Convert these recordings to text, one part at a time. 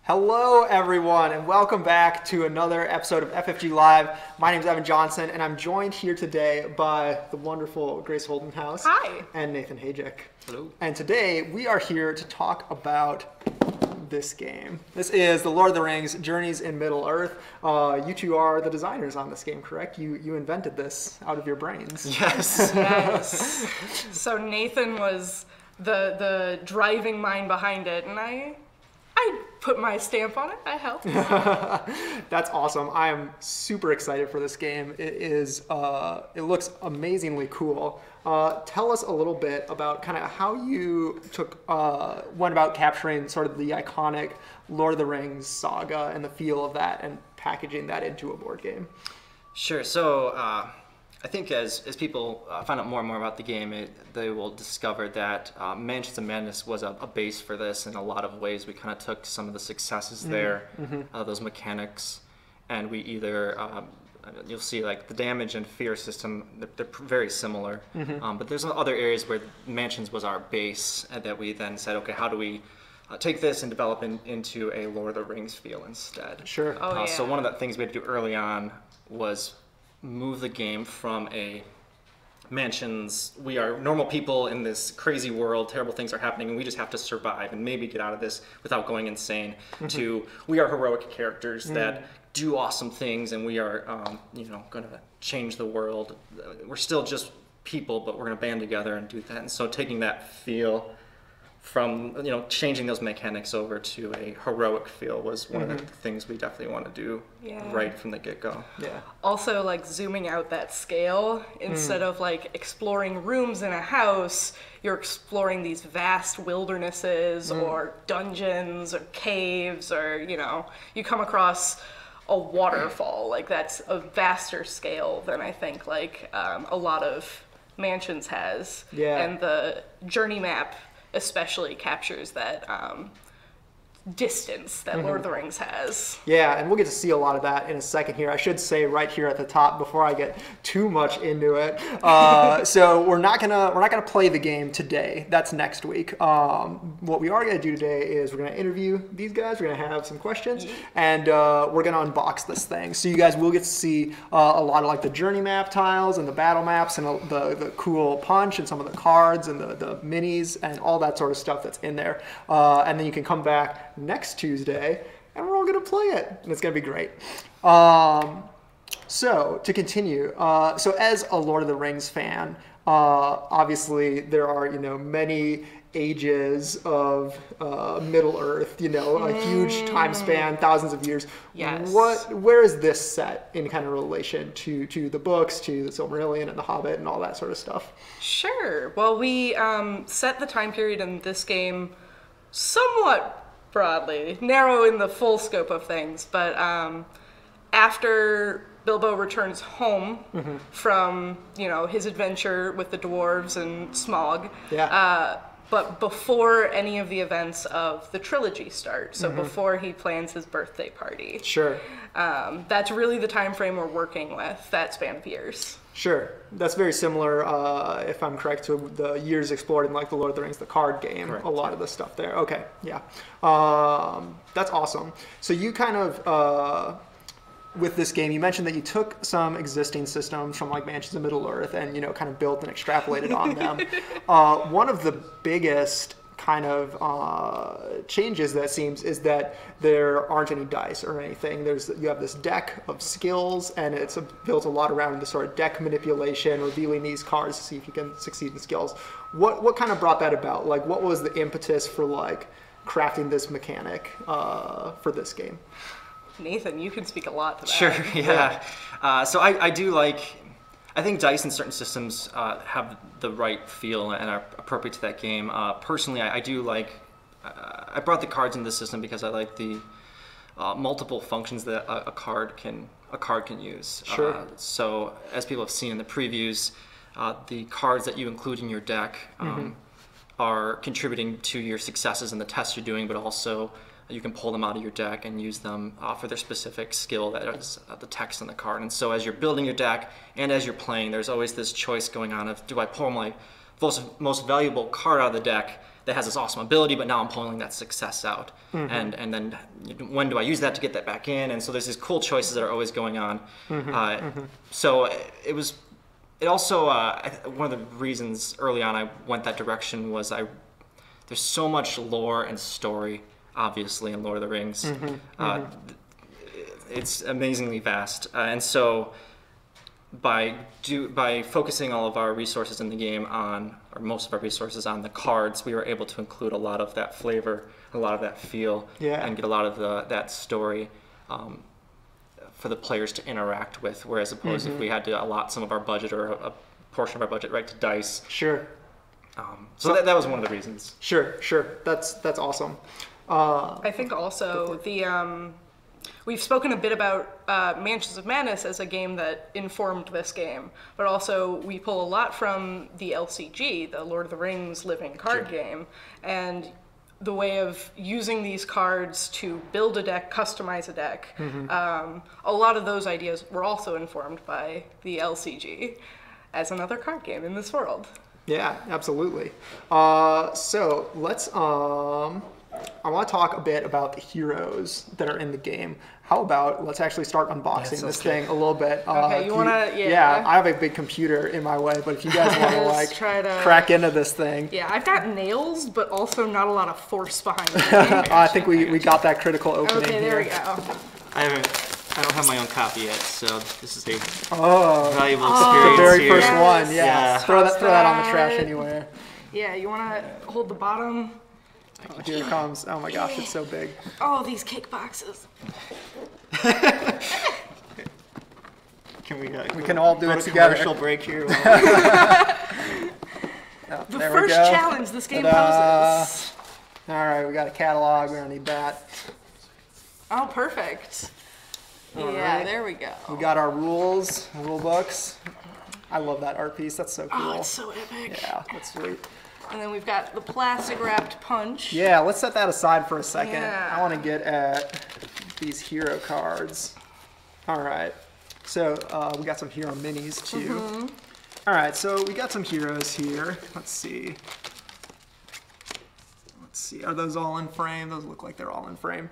Hello, everyone, and welcome back to another episode of FFG Live. My name is Evan Johnson, and I'm joined here today by the wonderful Grace Holdenhouse. Hi. And Nathan Hajek. Hello. And today we are here to talk about this game. This is The Lord of the Rings: Journeys in Middle-earth. You two are the designers on this game, correct? You invented this out of your brains. Yes. Yes. So Nathan was the driving mind behind it, and I put my stamp on it. I helped. That's awesome. I am super excited for this game. It looks amazingly cool. Tell us a little bit about kind of how you went about capturing sort of the iconic Lord of the Rings saga and the feel of that and packaging that into a board game. Sure. So I think as people find out more and more about the game, they will discover that Mansions of Madness was a base for this in a lot of ways. We kind of took some of the successes there, those mechanics, and we either you'll see like the damage and fear system, they're very similar. But there's other areas where Mansions was our base that we then said, okay, how do we take this and develop into a Lord of the Rings feel instead? Sure. Oh, yeah. So one of the things we had to do early on was move the game from a Mansions, we are normal people in this crazy world, terrible things are happening, and we just have to survive and maybe get out of this without going insane, to we are heroic characters that do awesome things, and we are, going to change the world. We're still just people, but we're going to band together and do that. And so taking that feel from, changing those mechanics over to a heroic feel was one of the things we definitely want to do right from the get-go. Yeah. Also, like zooming out that scale, instead of like exploring rooms in a house, you're exploring these vast wildernesses or dungeons or caves, or you come across a waterfall. Like that's a vaster scale than I think like a lot of Mansions has. Yeah. And the journey map especially captures that distance that Lord of the Rings has. Yeah, and we'll get to see a lot of that in a second here. I should say right here at the top before I get too much into it. So we're not gonna play the game today. That's next week. What we are gonna do today is we're gonna interview these guys. We're gonna have some questions, and we're gonna unbox this thing. So you guys will get to see a lot of like the journey map tiles and the battle maps and the cool punch and some of the cards and the minis and all that sort of stuff that's in there. And then you can come back next Tuesday and we're all going to play it, and it's going to be great. So to continue, so as a Lord of the Rings fan, obviously there are many ages of Middle-earth, a huge time span, thousands of years. Yes. Where is this set in kind of relation to the books, to the Silmarillion and the Hobbit and all that sort of stuff? Sure. Well, we set the time period in this game somewhat broadly, narrow in the full scope of things, but after Bilbo returns home from his adventure with the dwarves and Smaug, but before any of the events of the trilogy start, so before he plans his birthday party. Sure. That's really the time frame we're working with, that span of years. Sure. That's very similar, if I'm correct, to the years explored in like the Lord of the Rings, the card game. Correct, a lot of the stuff there. Okay, yeah. That's awesome. So you kind of, with this game, you mentioned that you took some existing systems from like Mansions of Middle-earth and, kind of built and extrapolated on them. One of the biggest kind of changes that seems is that there aren't any dice or anything. You have this deck of skills, and it's built a lot around the sort of deck manipulation, revealing these cards to see if you can succeed in skills. What kind of brought that about? Like, what was the impetus for like crafting this mechanic for this game? Nathan, you can speak a lot to that. Sure, yeah. So I do like, I think dice in certain systems have the right feel and are appropriate to that game. Personally, I do like, I brought the cards into the system because I like the multiple functions that a card can use. Sure. So as people have seen in the previews, the cards that you include in your deck are contributing to your successes in the tests you're doing, but also you can pull them out of your deck and use them for their specific skill that is the text on the card. And so as you're building your deck and as you're playing, there's always this choice going on of, do I pull my most valuable card out of the deck that has this awesome ability, but now I'm pulling that success out. And then when do I use that to get that back in? And so there's these cool choices that are always going on. So it also, one of the reasons early on I went that direction was there's so much lore and story, obviously, in Lord of the Rings. It's amazingly vast. And so by focusing all of our resources in the game on, or most of our resources on the cards, we were able to include a lot of that flavor, a lot of that feel, and get a lot of that story for the players to interact with. Whereas opposed if we had to allot some of our budget or a portion of our budget right to dice. Sure. So that was one of the reasons. Sure. That's awesome. I think also we've spoken a bit about Mansions of Madness as a game that informed this game, but also we pull a lot from the LCG, the Lord of the Rings living card game, and the way of using these cards to build a deck, customize a deck. A lot of those ideas were also informed by the LCG as another card game in this world. Yeah, absolutely. So let's, I want to talk a bit about the heroes that are in the game. How about let's actually start unboxing this thing a little bit. Okay, you want to, Yeah, I have a big computer in my way, but if you guys want to like crack into this thing. Yeah, I've got nails, but also not a lot of force behind it. I think we got that critical opening Okay, there here. we go. I don't have my own copy yet, so this is a valuable The experience very here. first one, yeah. Yeah. Throw that on the trash anywhere. Yeah, you want to hold the bottom? Oh, here it comes. Oh my gosh, it's so big. Oh, these cake boxes. Can we can all do it together. Commercial break here. The first challenge this game poses. All right, we got a catalog. We don't need that. Oh, perfect. right. There we go. We got our rule books. I love that art piece. That's so cool. Oh, it's so epic. Yeah, that's sweet. And then we've got the plastic wrapped punch. Yeah, let's set that aside for a second. Yeah. I want to get at these hero cards. All right. So we got some hero minis too. All right, so we got some heroes here. Let's see. Are those all in frame? Those look like they're all in frame.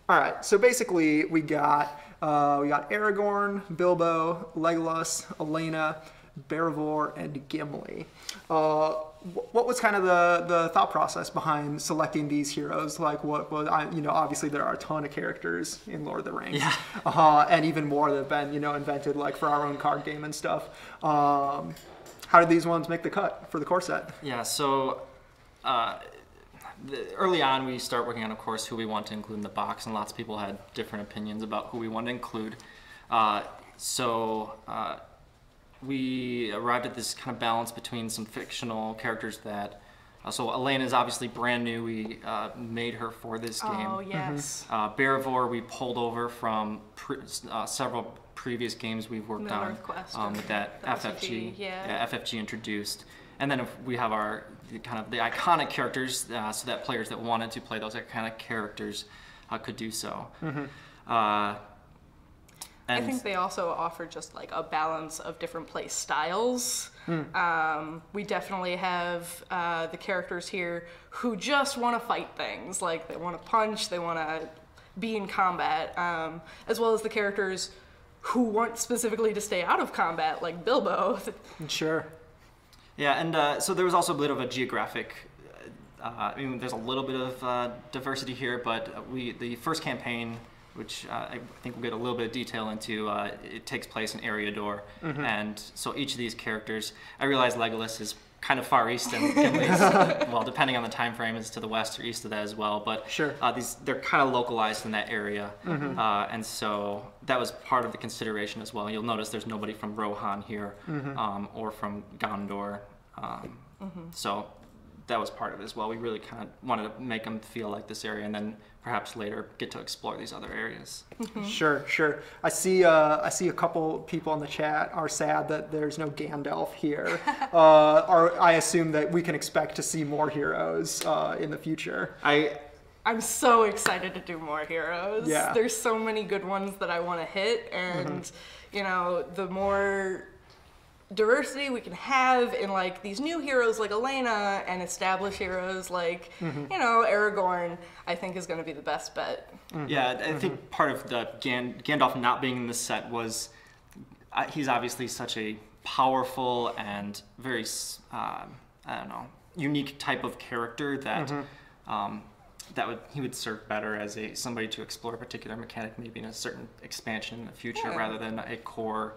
All right, so basically we got Aragorn, Bilbo, Legolas, Elena, Barivor, and Gimli. What was kind of the thought process behind selecting these heroes? Like, what was obviously there are a ton of characters in Lord of the Rings, and even more that have been invented like for our own card game and stuff. How did these ones make the cut for the core set? Yeah, so early on we start working on, of course, who we want to include in the box, and lots of people had different opinions about who we want to include. We arrived at this kind of balance between some fictional characters that, so Elena is obviously brand new. We made her for this game. Oh, yes. Barivor we pulled over from several previous games we've worked on with that FFG. FFG introduced. And then we have our kind of the iconic characters, so that players that wanted to play those iconic characters could do so. I think they also offer just like a balance of different play styles. We definitely have the characters here who just want to fight things. Like they want to punch, they want to be in combat, as well as the characters who want specifically to stay out of combat, like Bilbo. Sure. Yeah, and so there was also a bit of a geographic, there's a little bit of diversity here, but the first campaign, which I think we'll get a little bit of detail into, it takes place in Eriador, and so each of these characters, I realize Legolas is kind of far east, and Gimli's, well, depending on the time frame, is to the west or east of that as well, but sure. They're kind of localized in that area, and so that was part of the consideration as well. You'll notice there's nobody from Rohan here, or from Gondor, so that was part of it as well. We really kind of wanted to make them feel like this area, and then perhaps later get to explore these other areas. Sure. I see a couple people in the chat are sad that there's no Gandalf here. I assume that we can expect to see more heroes in the future. I'm so excited to do more heroes. Yeah. There's so many good ones that I want to hit, and the more diversity we can have in like these new heroes like Elena and established heroes like you know, Aragorn, I think is going to be the best bet. Yeah, I think part of the Gandalf not being in the set was he's obviously such a powerful and very I don't know, unique type of character that he would serve better as somebody to explore a particular mechanic, maybe in a certain expansion in the future, rather than a core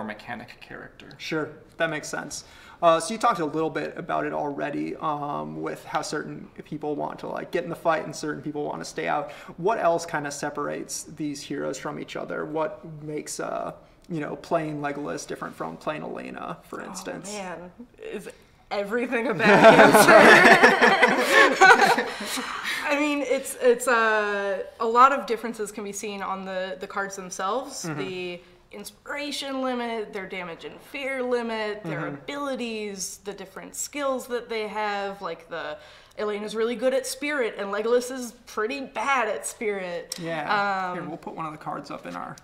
mechanic character. Sure, that makes sense. So you talked a little bit about it already, with how certain people want to like get in the fight and certain people want to stay out. What else kind of separates these heroes from each other? What makes you know, playing Legolas different from playing Elena, for instance? Oh man, is everything a bad answer? I mean, it's a lot of differences can be seen on the cards themselves. The inspiration limit, their damage and fear limit, their abilities, the different skills that they have. Like Elena's really good at spirit, and Legolas is pretty bad at spirit. Yeah. Here, we'll put one of the cards up in our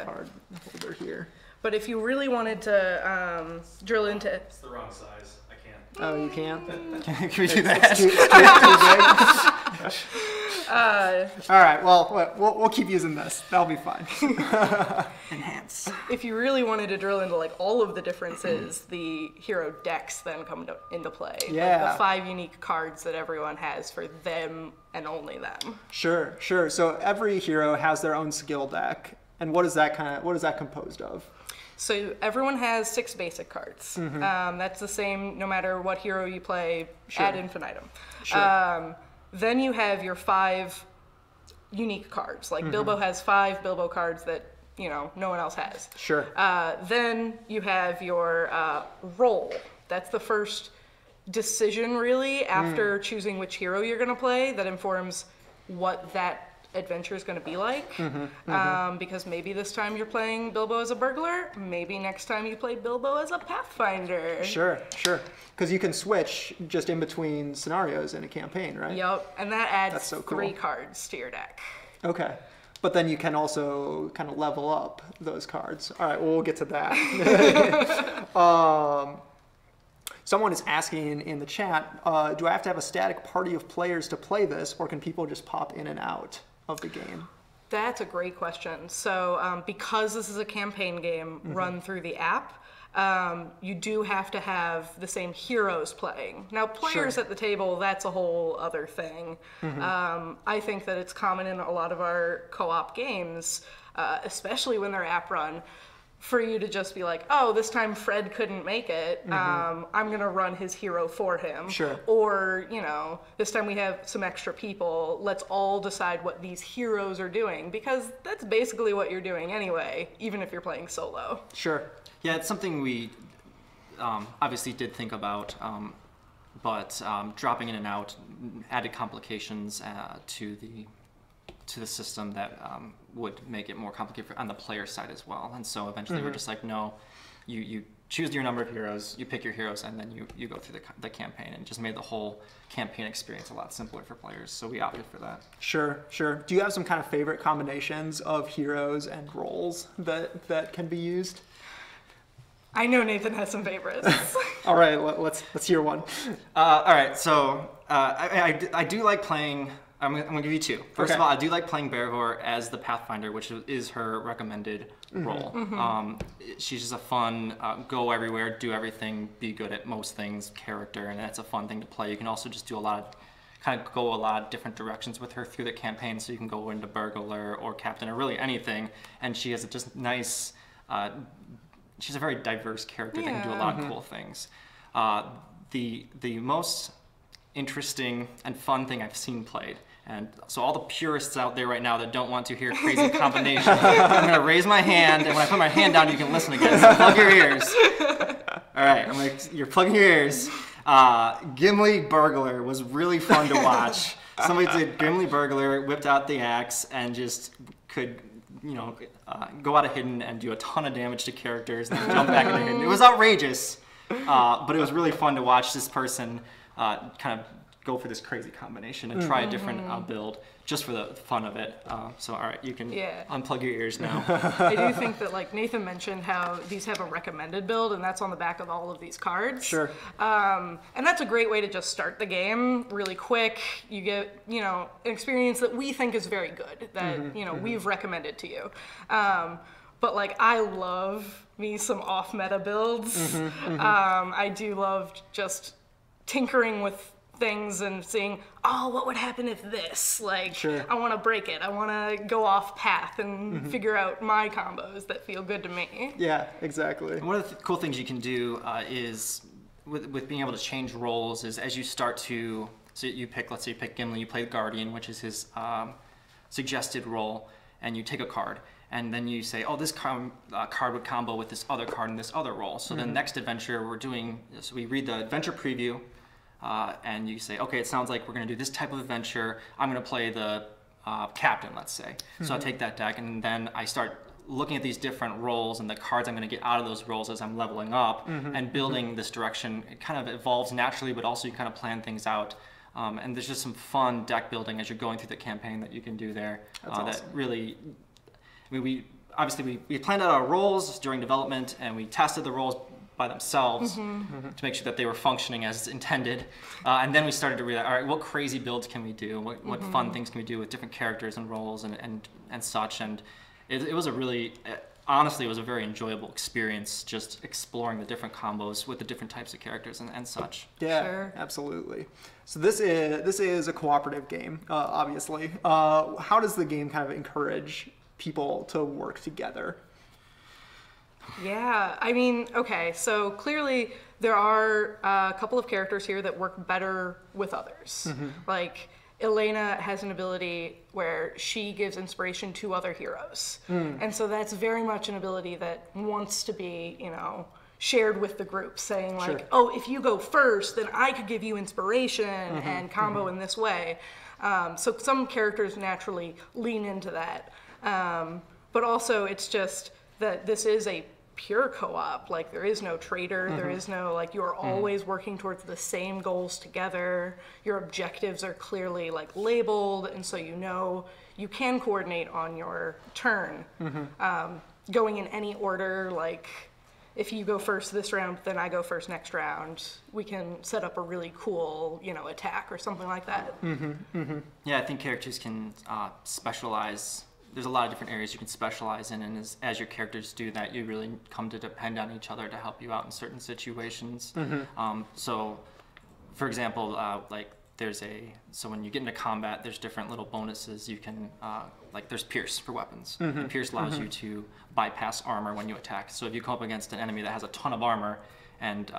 card holder here. But if you really wanted to drill into... It's the wrong size. I can't. Oh, you can't? Can we do that? Too big? All right, well, we'll keep using this. That'll be fine. Enhance. If you really wanted to drill into like all of the differences, the hero decks then come into play. Yeah. Like the 5 unique cards that everyone has for them and only them. Sure. So every hero has their own skill deck, and what is that composed of? So everyone has 6 basic cards. That's the same no matter what hero you play ad infinitum. Sure. Then you have your 5 unique cards. Like Bilbo has 5 Bilbo cards that, you know, no one else has. Sure. Then you have your role. That's the first decision, really, after choosing which hero you're going to play that informs what that adventure is going to be like. Because maybe this time you're playing Bilbo as a burglar. Maybe next time you play Bilbo as a pathfinder. Sure. Because you can switch just in between scenarios in a campaign, right? Yep, and that adds so cool. 3 cards to your deck. Okay. But then you can also kind of level up those cards. All right, well, we'll get to that. Someone is asking in the chat, do I have to have a static party of players to play this, or can people just pop in and out of the game? That's a great question. So because this is a campaign game run through the app, you do have to have the same heroes playing. Now, players at the table, that's a whole other thing. I think that it's common in a lot of our co-op games, especially when they're app run, for you to just be like, oh, this time Fred couldn't make it. I'm going to run his hero for him. Sure. Or, you know, this time we have some extra people. Let's all decide what these heroes are doing, because that's basically what you're doing anyway, even if you're playing solo. Sure. Yeah, it's something we obviously did think about, but dropping in and out added complications to the system that would make it more complicated on the player side as well. And so eventually we're just like, no, you choose your number of heroes, you pick your heroes, and then you go through the campaign, and it just made the whole campaign experience a lot simpler for players. So we opted for that. Sure. Do you have some kind of favorite combinations of heroes and roles that can be used? I know Nathan has some favorites. All right, let's hear one. All right, so I do like playing. I'm gonna give you 2. First of all, I do like playing Bergor as the Pathfinder, which is her recommended role. She's just a fun, go everywhere, do everything, be good at most things character, and it's a fun thing to play. You can also just do go a lot of different directions with her through the campaign, so you can go into burglar or captain or really anything, and she has a just nice, she's a very diverse character that can do a lot of cool things. The most interesting and fun thing I've seen played, and so all the purists out there right now that don't want to hear crazy combinations, I'm going to raise my hand, and when I put my hand down, you can listen again. So plug your ears. All right, you're plugging your ears. Gimli Burglar was really fun to watch. Somebody did Gimli Burglar, whipped out the axe, and just could, go out of hidden and do a ton of damage to characters and then jump back into hidden. It was outrageous, but it was really fun to watch this person kind of go for this crazy combination and try a different build just for the fun of it. So all right, you can unplug your ears now. I do think that, like Nathan mentioned, how these have a recommended build, and that's on the back of all of these cards. Sure. And that's a great way to just start the game really quick. You get, you know, an experience that we think is very good, that, you know, we've recommended to you. But like, I love me some off-meta builds. I do love just tinkering with things and seeing, oh, what would happen if this? Like, Sure. I want to break it. I want to go off path and figure out my combos that feel good to me. Yeah, exactly. One of the cool things you can do is with being able to change roles is as you start to, so you pick, let's say you pick Gimli, you play the Guardian, which is his suggested role, and you take a card. And then you say, oh, this card would combo with this other card in this other role. So the next adventure we're doing, so we read the adventure preview, and you say, okay, it sounds like we're going to do this type of adventure. I'm going to play the captain, let's say. So I take that deck, and then I start looking at these different roles and the cards I'm going to get out of those roles as I'm leveling up and building this direction. It kind of evolves naturally, but also you kind of plan things out. And there's just some fun deck building as you're going through the campaign that you can do there. That's awesome. That really, I mean, we planned out our roles during development, and we tested the roles by themselves to make sure that they were functioning as intended. And then we started to realize, all right, what crazy builds can we do? What fun things can we do with different characters and roles and such? And it was a really, honestly, it was a very enjoyable experience just exploring the different combos with the different types of characters and such. Yeah, Sure. absolutely. So this is a cooperative game, obviously. How does the game kind of encourage people to work together? Yeah, I mean, okay, so clearly there are a couple of characters here that work better with others. Like, Elena has an ability where she gives inspiration to other heroes. And so that's very much an ability that wants to be, you know, shared with the group, saying like, Sure. oh, if you go first, then I could give you inspiration and combo in this way. So some characters naturally lean into that. But also it's just that this is a pure co-op. Like, there is no traitor, there is no, like, you are always working towards the same goals together. Your objectives are clearly like labeled, and so you know you can coordinate on your turn. Going in any order, like if you go first this round, then I go first next round, we can set up a really cool, you know, attack or something like that. Yeah, I think characters can specialize. There's a lot of different areas you can specialize in, and as your characters do that, you really come to depend on each other to help you out in certain situations. So, for example, like so when you get into combat, there's different little bonuses you can, like there's Pierce for weapons. And Pierce allows you to bypass armor when you attack. So if you come up against an enemy that has a ton of armor, and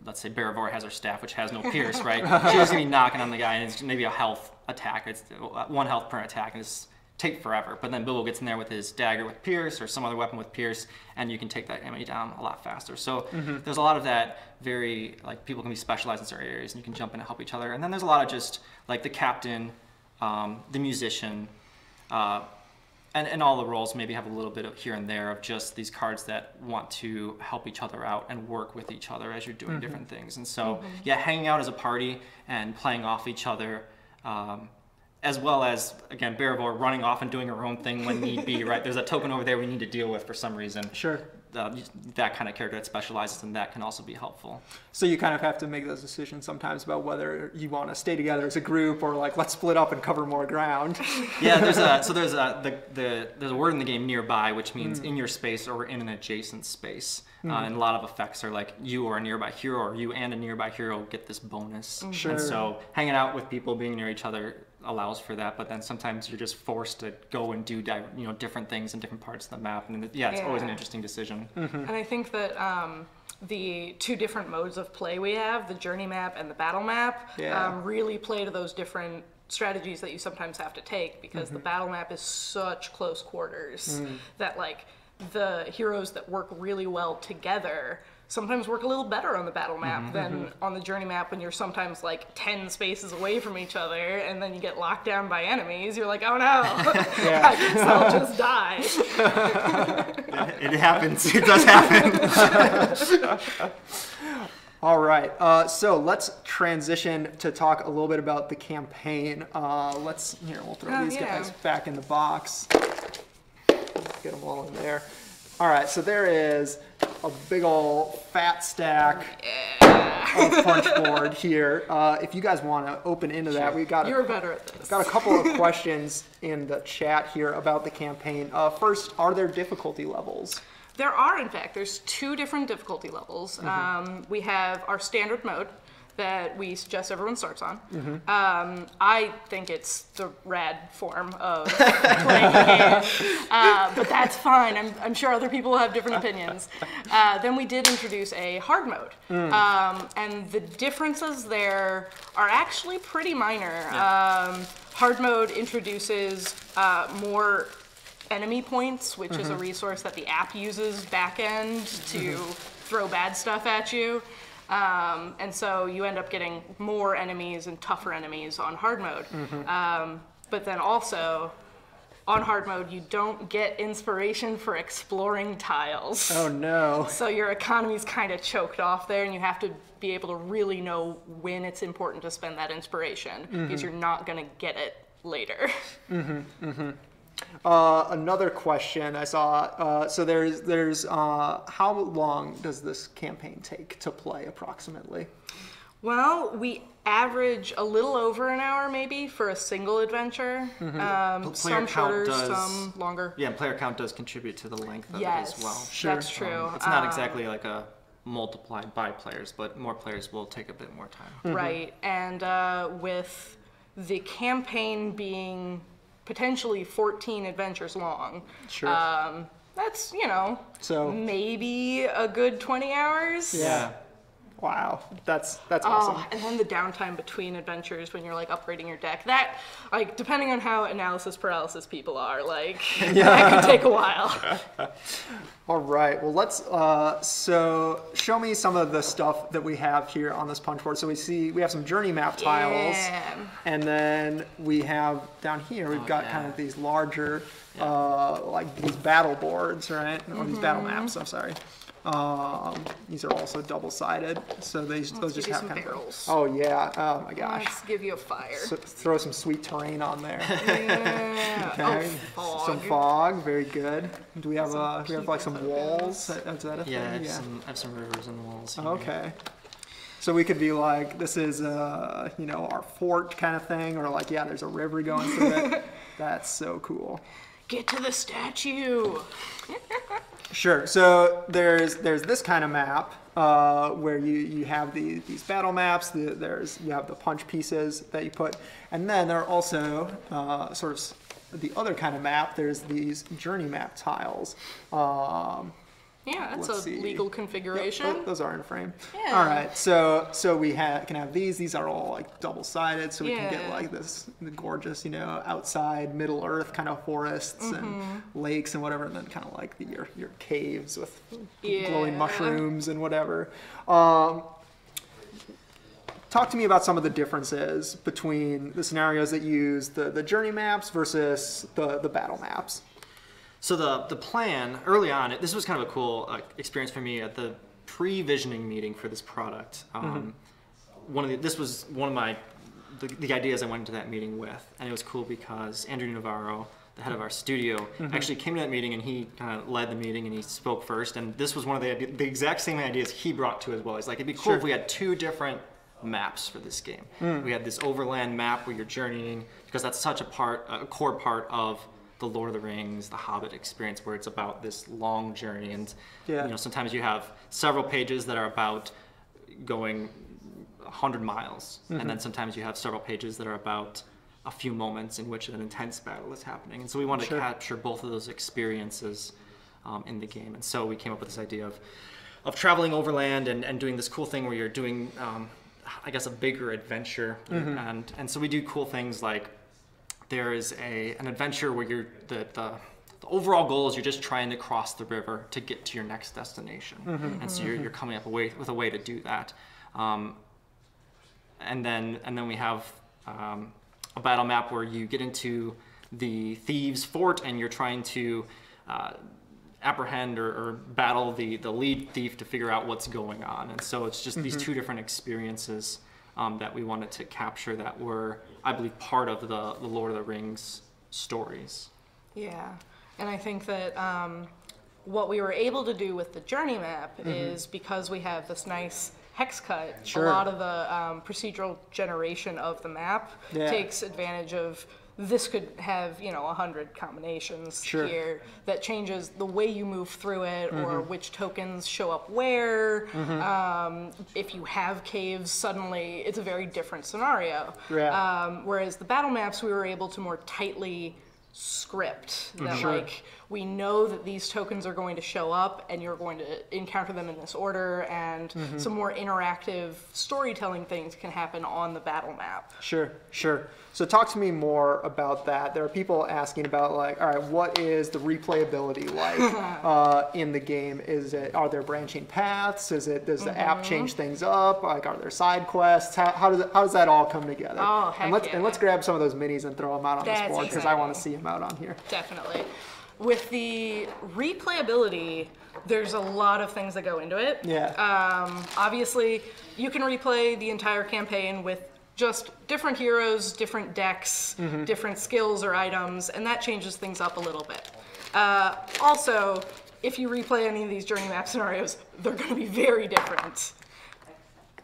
let's say Beravor has her staff, which has no Pierce, right? She's gonna be knocking on the guy, and it's maybe a health attack. It's 1 health per attack, and it's take forever. But then Bilbo gets in there with his dagger with Pierce or some other weapon with Pierce, and you can take that enemy down a lot faster. So there's a lot of that very, like, people can be specialized in certain areas, and you can jump in and help each other. And then there's a lot of just, like, the captain, the musician, and all the roles maybe have a little bit of here and there of just these cards that want to help each other out and work with each other as you're doing different things. And so, yeah, hanging out as a party and playing off each other, as well as, again, Beravor running off and doing her own thing when need be, right? There's a token over there we need to deal with for some reason. Sure. That kind of character that specializes in that can also be helpful. So you kind of have to make those decisions sometimes about whether you want to stay together as a group or like, let's split up and cover more ground. Yeah, there's a word in the game, nearby, which means in your space or in an adjacent space. And a lot of effects are like you or a nearby hero, or you and a nearby hero get this bonus. Sure. And so hanging out with people, being near each other allows for that, but then sometimes you're just forced to go and do different things in different parts of the map, and it's always an interesting decision. And I think that the two different modes of play we have, the journey map and the battle map, really play to those different strategies that you sometimes have to take, because the battle map is such close quarters that, like, the heroes that work really well together sometimes work a little better on the battle map than on the journey map, when you're sometimes like 10 spaces away from each other, and then you get locked down by enemies. You're like, oh no, I guess I'll just die. It happens. It does happen. All right, so let's transition to talk a little bit about the campaign. We'll throw these guys back in the box. Get them all in there. All right, so there is a big old fat stack of punch board here. If you guys want to open into that, You're better at this. Got a couple of questions in the chat here about the campaign. First, are there difficulty levels? There are, in fact. There's 2 different difficulty levels. We have our standard mode that we suggest everyone starts on. I think it's the rad form of playing the game, but that's fine. I'm sure other people will have different opinions. Then we did introduce a hard mode, and the differences there are actually pretty minor. Hard mode introduces more enemy points, which is a resource that the app uses back end to throw bad stuff at you. And so you end up getting more enemies and tougher enemies on hard mode. But then also, on hard mode, you don't get inspiration for exploring tiles. Oh no. So your economy's kind of choked off there, and you have to be able to really know when it's important to spend that inspiration, because you're not going to get it later. Another question I saw. So there's how long does this campaign take to play approximately? Well, we average a little over an hour maybe for a single adventure. Some shorter, some longer. Yeah, and player count does contribute to the length of it as well. Sure. That's true. It's not exactly like a multiplied by players, but more players will take a bit more time. Right, and with the campaign being potentially 14 adventures long. Sure. That's, so maybe a good 20 hours. Yeah. Wow, that's awesome. And then the downtime between adventures when you're like upgrading your deck. That, like, depending on how analysis paralysis people are, like, that could take a while. All right, well let's, so show me some of the stuff that we have here on this punch board. So we have some journey map tiles, and then we have down here, we've got kind of these larger, like these battle boards, right? Or these battle maps, I'm sorry. These are also double-sided, so those just have kind barrels. of. Oh yeah! Oh my gosh! Let's give you a fire. So, throw some sweet terrain on there. Yeah. Okay. Oh, fog. Some fog, very good. Do we have like some walls? Is that a thing? I have some rivers and walls here. Okay. So we could be like, this is our fort kind of thing, or like, there's a river going through it. That's so cool. Get to the statue. Sure. So there's this kind of map where you have these battle maps. You have the punch pieces that you put, and then there are also sort of the other kind of map. There's these journey map tiles. Yeah, that's a legal configuration. Yep, those are in frame. Yeah. All right, so we can have these. These are all like double-sided, so we can get like the gorgeous, outside Middle Earth kind of forests and lakes and whatever, and then kind of like your caves with glowing mushrooms and whatever. Talk to me about some of the differences between the scenarios that use the journey maps versus the battle maps. So the plan early on, this was kind of a cool experience for me at the pre-visioning meeting for this product. This was one of the ideas I went into that meeting with, and it was cool because Andrew Navarro, the head of our studio, actually came to that meeting, and he kind of led the meeting and he spoke first. And this was one of the exact same ideas he brought to as well. He's like, it'd be cool if we had 2 different maps for this game. We had this overland map where you're journeying, because that's such a core part of the Lord of the Rings, the Hobbit experience, where it's about this long journey, and sometimes you have several pages that are about going 100 miles, and then sometimes you have several pages that are about a few moments in which an intense battle is happening. And so we wanted to capture both of those experiences in the game. And so we came up with this idea of traveling overland and doing this cool thing where you're doing, I guess, a bigger adventure, and so we do cool things like, there is an adventure where the overall goal is you're just trying to cross the river to get to your next destination, and so you're coming up with a way to do that, and then we have a battle map where you get into the thieves' fort and you're trying to apprehend or battle the lead thief to figure out what's going on. And so it's just these two different experiences that we wanted to capture that were, I believe, part of the Lord of the Rings stories. Yeah, and I think that what we were able to do with the journey map is because we have this nice hex cut, Sure. a lot of the procedural generation of the map takes advantage of this could have, 100 combinations Sure. here that changes the way you move through it or which tokens show up where. If you have caves, suddenly it's a very different scenario. Yeah. Whereas the battle maps, we were able to more tightly script that Sure. like we know that these tokens are going to show up and you're going to encounter them in this order, and some more interactive storytelling things can happen on the battle map. Sure, sure. So talk to me more about that. There are people asking about like, all right, what is the replayability like in the game? Are there branching paths? Does the app change things up? Like, are there side quests? How does that all come together? Oh, heck and let's grab some of those minis and throw them out on this That's board because I want to see them out on here. Definitely. With the replayability, there's a lot of things that go into it. Yeah. Obviously, you can replay the entire campaign with just different heroes, different decks, different skills or items, and that changes things up a little bit. Also, if you replay any of these journey map scenarios, they're going to be very different.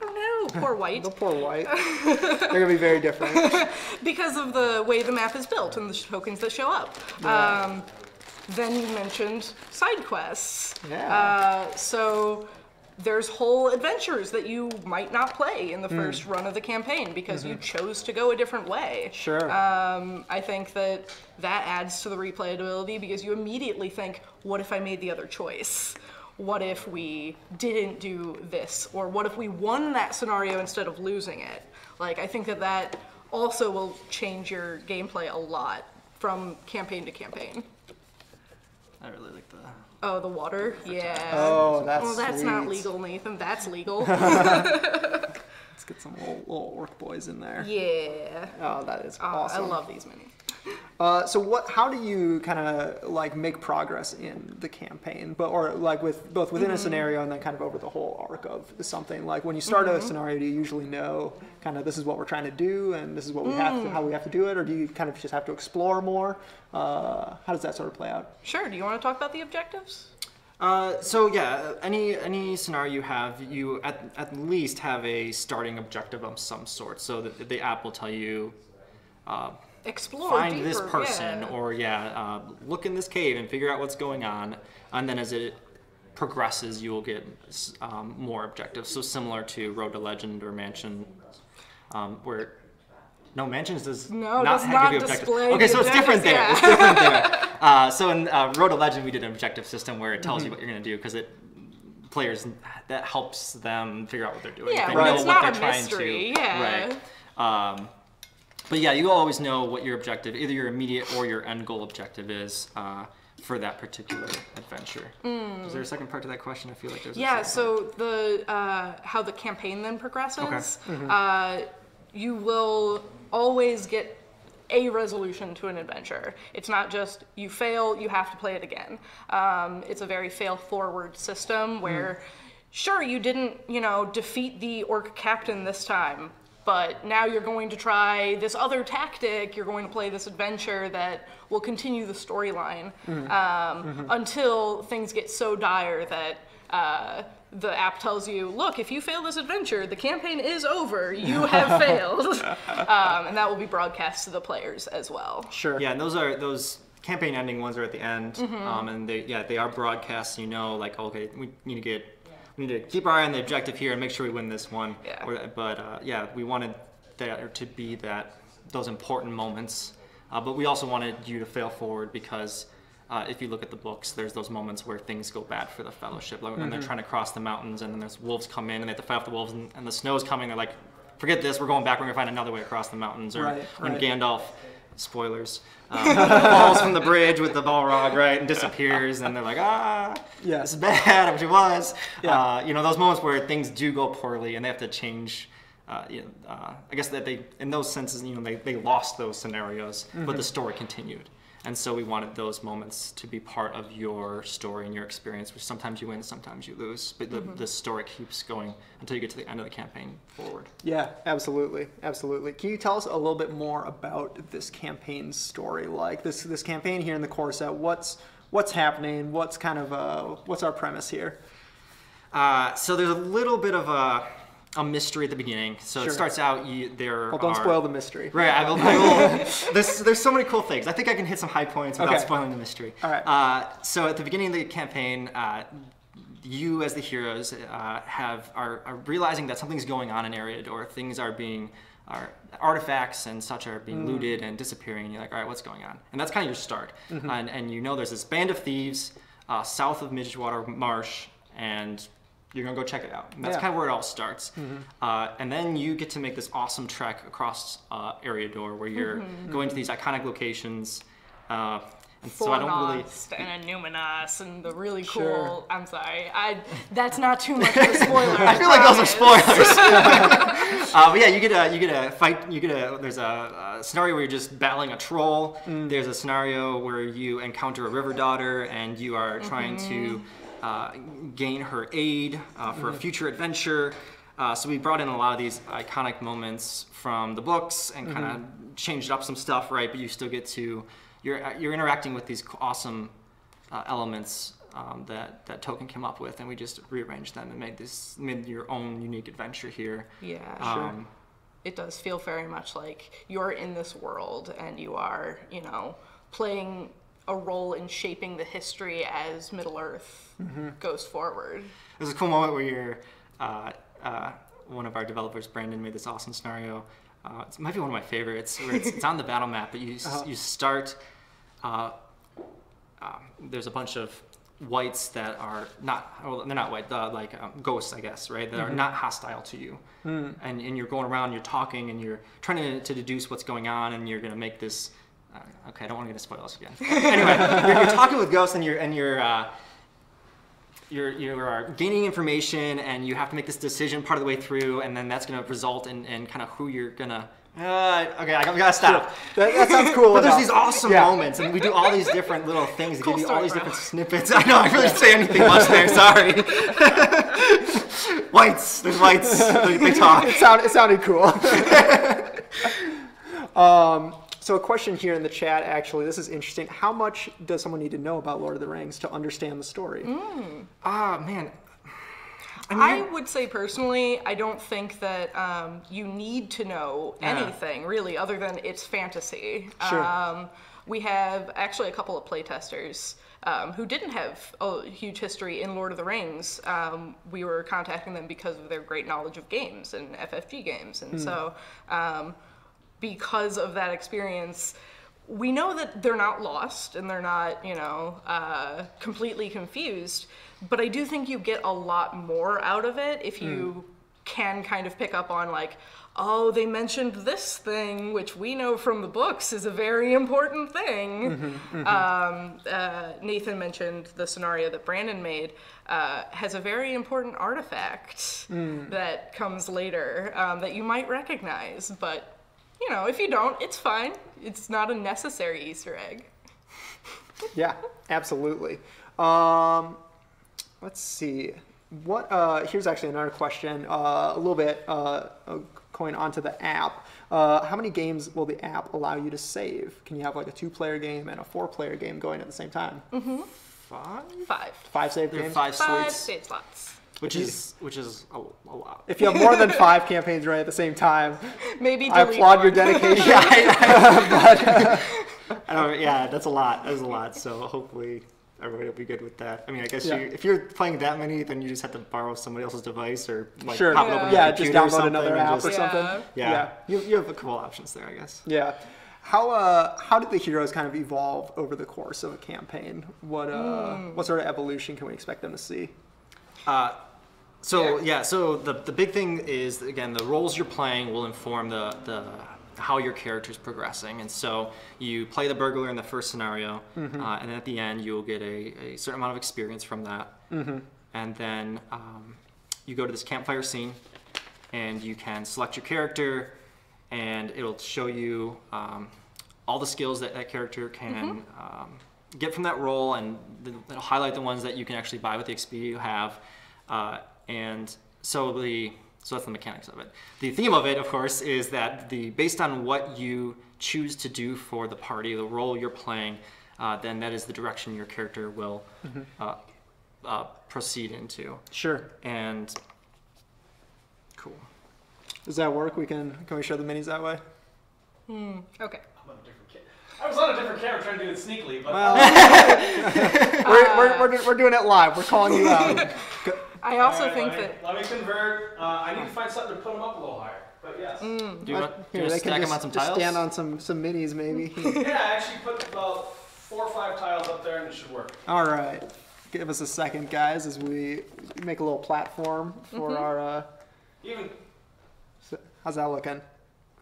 Oh no, poor White. The poor White. They're going to be very different. Because of the way the map is built and the tokens that show up. Yeah. Then you mentioned side quests. Yeah. So there's whole adventures that you might not play in the first run of the campaign because you chose to go a different way. Sure. I think that adds to the replayability because you immediately think, what if I made the other choice? What if we didn't do this? Or what if we won that scenario instead of losing it? Like, I think that also will change your gameplay a lot from campaign to campaign. I really like the... Oh, the water? Yeah. Oh, that's Well, that's not sweet. legal, Nathan. That's legal. Let's get some little orc boys in there. Yeah. Oh, that is Oh, awesome. I love these minis. So how do you kind of like make progress in the campaign, or like both within a scenario and then kind of over the whole arc of something? Like when you start a scenario, do you usually know kind of this is what we're trying to do and this is what we have to, how we have to do it, or do you kind of just have to explore more? How does that sort of play out? Sure. Do you want to talk about the objectives? So yeah, any scenario you have, you at least have a starting objective of some sort. So that the app will tell you, Explore find deeper, this person, yeah. or look in this cave and figure out what's going on. And then as it progresses, you will get more objectives. So similar to Road to Legend or Mansion, where no, Mansions does not does give not you objectives. display Okay, the so it's different there. objectives, It's different there. So in Road to Legend, we did an objective system where it tells you what you're going to do because players that helps them figure out what they're doing. Yeah, They well, know it's what not they're a trying mystery, to. yeah. Right. But yeah, you always know what your objective, either your immediate or your end goal objective is for that particular adventure. Is there a second part to that question? I feel like there's. Yeah, a second so the how the campaign then progresses, Okay. You will always get a resolution to an adventure. It's not just you fail, you have to play it again. It's a very fail-forward system where, sure, you didn't, defeat the orc captain this time, but now you're going to try this other tactic, you're going to play this adventure that will continue the storyline until things get so dire that the app tells you, look, if you fail this adventure, the campaign is over, you have failed. And that will be broadcast to the players as well. Sure. Yeah, and those campaign ending ones are at the end, and they are broadcast. Like, okay, we need to keep our eye on the objective here and make sure we win this one. Yeah. We wanted there to be those important moments, but we also wanted you to fail forward because if you look at the books, there's those moments where things go bad for the Fellowship, like when they're trying to cross the mountains and then there's wolves come in and they have to fight off the wolves and the snow's coming. They're like, forget this, we're going back. We're gonna find another way across the mountains. Or when Gandalf, spoilers, falls from the bridge with the Balrog, right, and disappears, and they're like, this is bad, which it was. Yeah. Those moments where things do go poorly and they have to change I guess that they, in those senses, they lost those scenarios, but the story continued. And so we wanted those moments to be part of your story and your experience, which sometimes you win, sometimes you lose, but the story keeps going until you get to the end of the campaign forward. Yeah, absolutely, absolutely. Can you tell us a little bit more about this campaign's story? Like this campaign here in the core set, what's happening? What's kind of what's our premise here? So there's a little bit of a mystery at the beginning. So Sure. It starts out Don't spoil the mystery. Right. I will, there's so many cool things. I think I can hit some high points without spoiling the mystery. All right. So at the beginning of the campaign, you as the heroes are realizing that something's going on in Eriador. Things are being artifacts and such are being looted and disappearing. And you're like, all right, what's going on? And that's kind of your start. And there's this band of thieves south of Midgewater Marsh, and you're gonna go check it out. And that's kind of where it all starts. And then you get to make this awesome trek across Eriador, where you're going to these iconic locations. And so I don't really. And Numinos and the really cool. Sure. I'm sorry. That's not too much of a spoiler. I feel like those are spoilers. But yeah, you get a fight. There's a scenario where you're just battling a troll. There's a scenario where you encounter a river daughter and you are trying to gain her aid for a future adventure. So we brought in a lot of these iconic moments from the books and kind of changed up some stuff, right? But you still get to you're interacting with these awesome elements that Token came up with, and we just rearranged them and made your own unique adventure here. Yeah, sure. It does feel very much like you're in this world and you are, playing a role in shaping the history as Middle-earth goes forward. There's a cool moment where you're one of our developers, Brandon, made this awesome scenario. It might be one of my favorites, where it's on the battle map, but you start. There's a bunch of whites that are they're not white, ghosts, I guess, right? That are not hostile to you. And you're going around, you're talking, and you're trying to deduce what's going on, and you're going to make this. Okay, I don't want to get into spoilers again. Anyway, you're talking with ghosts, and you're gaining information, and you have to make this decision part of the way through, and then that's going to result in kind of who you're going to. Okay, I gotta stop. Sure. That sounds cool. But there's these awesome moments, and we do all these different little things to give you all these different snippets. I know, I really didn't say anything much there, sorry. Whites, there's whites, they talk. It sounded cool. So a question here in the chat, actually, this is interesting. How much does someone need to know about Lord of the Rings to understand the story? Man. I would say personally, I don't think that you need to know anything really other than it's fantasy. Sure. We have actually a couple of playtesters who didn't have a huge history in Lord of the Rings. We were contacting them because of their great knowledge of games and FFG games. And so because of that experience, we know that they're not lost and they're not, completely confused. But I do think you get a lot more out of it if you can kind of pick up on like, oh, they mentioned this thing, which we know from the books is a very important thing. Nathan mentioned the scenario that Brandon made has a very important artifact that comes later that you might recognize. But, if you don't, it's fine. It's not a necessary Easter egg. Yeah, absolutely. Let's see. Here's actually another question. A little bit going onto the app. How many games will the app allow you to save? Can you have like a 2-player game and a 4-player game going at the same time? 5 save There are games. 5 5 slots, save slots. which is a lot. If you have more than 5 campaigns running at the same time, Maybe I delete applaud one. your dedication. Yeah, that's a lot. That's a lot. So hopefully everybody will be good with that. I mean, I guess Yeah. if you're playing that many, then you just have to borrow somebody else's device or like Sure. pop it open on Yeah, your just computer or download something another and app just- or something. Yeah. You have a couple options there, I guess. Yeah. How did the heroes kind of evolve over the course of a campaign? What sort of evolution can we expect them to see? So the big thing is, again, the roles you're playing will inform the how your character's progressing. And so you play the burglar in the first scenario, and then at the end you'll get a certain amount of experience from that. And then you go to this campfire scene, and you can select your character, and it'll show you all the skills that that character can get from that role, and it'll highlight the ones that you can actually buy with the XP you have. And so that's the mechanics of it. The theme of it, of course, is that based on what you choose to do for the party, the role you're playing, then that is the direction your character will proceed into. Sure. And cool. Does that work? Can we show the minis that way? Okay. I was on a different camera trying to do it sneakily, but Well, we're doing it live. We're calling you out. I also think that let me convert. I need to find something to put them up a little higher. But yes. Do you want Here, to they stack can them on some just tiles? stand on some minis, maybe. Yeah, I actually put about 4 or 5 tiles up there, and it should work. All right. Give us a second, guys, as we make a little platform for our. Even. How's that looking?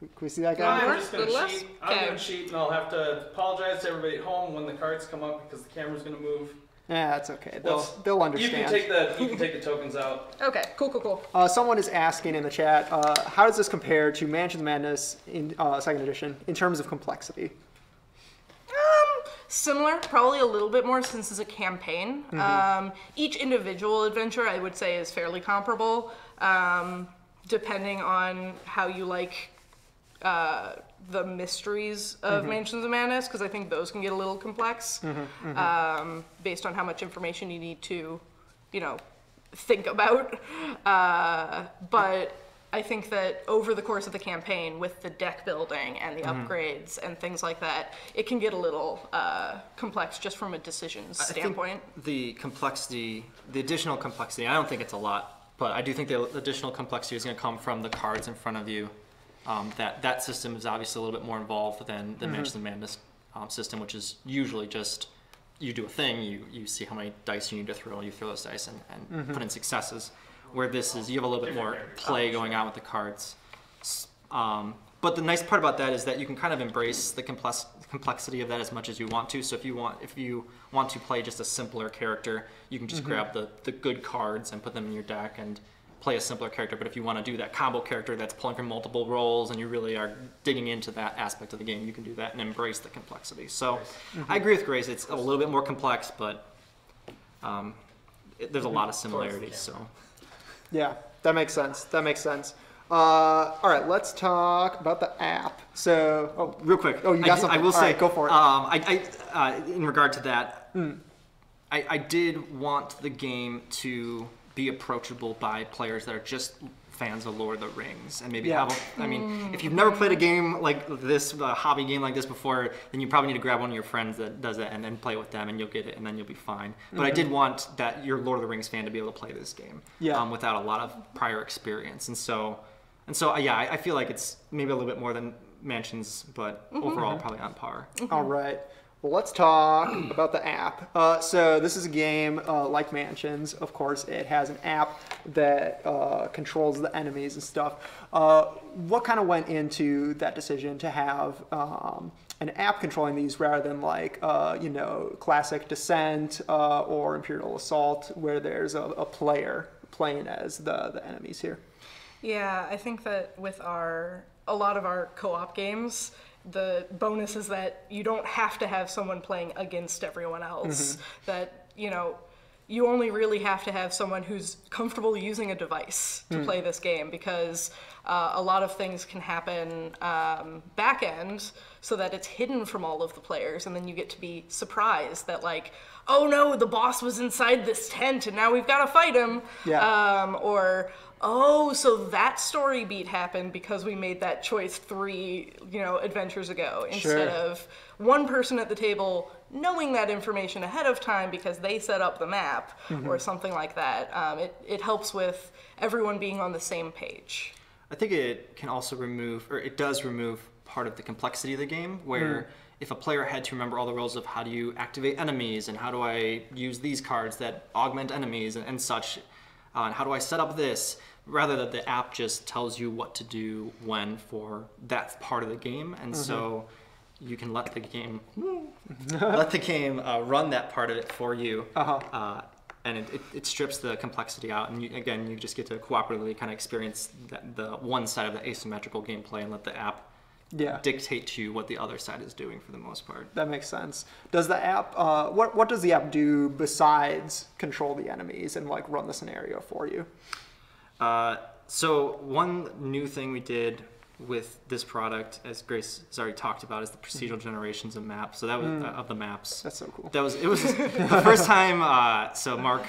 Can we see that, guy? I'm just going Little to less? cheat. I'm going to cheat, and I'll have to apologize to everybody at home when the cards come up because the camera's going to move. Yeah, that's okay. Well, They'll understand. You can take the tokens out. okay, cool. Someone is asking in the chat, how does this compare to Mansions of Madness in second edition in terms of complexity? Similar, probably a little bit more since it's a campaign. Each individual adventure, I would say, is fairly comparable, depending on how you like the mysteries of Mansions of Madness, because I think those can get a little complex based on how much information you need to, think about. But I think that over the course of the campaign, with the deck building and the upgrades and things like that, it can get a little complex just from a decisions standpoint. The complexity, the additional complexity, I don't think it's a lot, but I do think the additional complexity is going to come from the cards in front of you. That system is obviously a little bit more involved than the Mansions of Madness system, which is usually just you do a thing, you see how many dice you need to throw, and you throw those dice and put in successes. Where this is, you have a little bit more play going on with the cards. But the nice part about that is that you can kind of embrace the complexity of that as much as you want to. So if you want to play just a simpler character, you can just grab the good cards and put them in your deck and play a simpler character. But if you want to do that combo character that's pulling from multiple roles and you really are digging into that aspect of the game, you can do that and embrace the complexity. So I agree with Grace. It's a little bit more complex, but there's a lot of similarities. So. Yeah, that makes sense. All right, let's talk about the app. So, real quick. Oh, you got something. I will say, right, go for it. In regard to that, I did want the game to be approachable by players that are just fans of Lord of the Rings, and maybe if you've never played a game like this, a hobby game like this before, then you probably need to grab one of your friends that does it and then play with them, and you'll get it, and then you'll be fine. But I did want that your Lord of the Rings fan to be able to play this game without a lot of prior experience, and so yeah, I feel like it's maybe a little bit more than Mansions, but overall probably on par. All right. Well, let's talk about the app. So this is a game like Mansions. Of course, it has an app that controls the enemies and stuff. What kind of went into that decision to have an app controlling these rather than like, classic Descent or Imperial Assault, where there's a player playing as the enemies here? Yeah, I think that with a lot of our co-op games, the bonus is that you don't have to have someone playing against everyone else. That, you only really have to have someone who's comfortable using a device to play this game, because a lot of things can happen back end so that it's hidden from all of the players, and then you get to be surprised that, like, oh no, the boss was inside this tent and now we've got to fight him. Or, oh, so that story beat happened because we made that choice 3, adventures ago, instead of one person at the table knowing that information ahead of time because they set up the map or something like that. It helps with everyone being on the same page. I think it can also it does remove part of the complexity of the game, where if a player had to remember all the rules of how do you activate enemies and how do I use these cards that augment enemies and such, and how do I set up this, rather that the app just tells you what to do when for that part of the game, and so you can let the game run that part of it for you, and it strips the complexity out, and again, you just get to cooperatively kind of experience the one side of the asymmetrical gameplay and let the app dictate to you what the other side is doing for the most part. That makes sense. Does the app, what does the app do besides control the enemies and like run the scenario for you? So one new thing we did with this product, as Grace has already talked about, is the procedural generations of maps. So that was of the maps. That's so cool. It was the first time. So Mark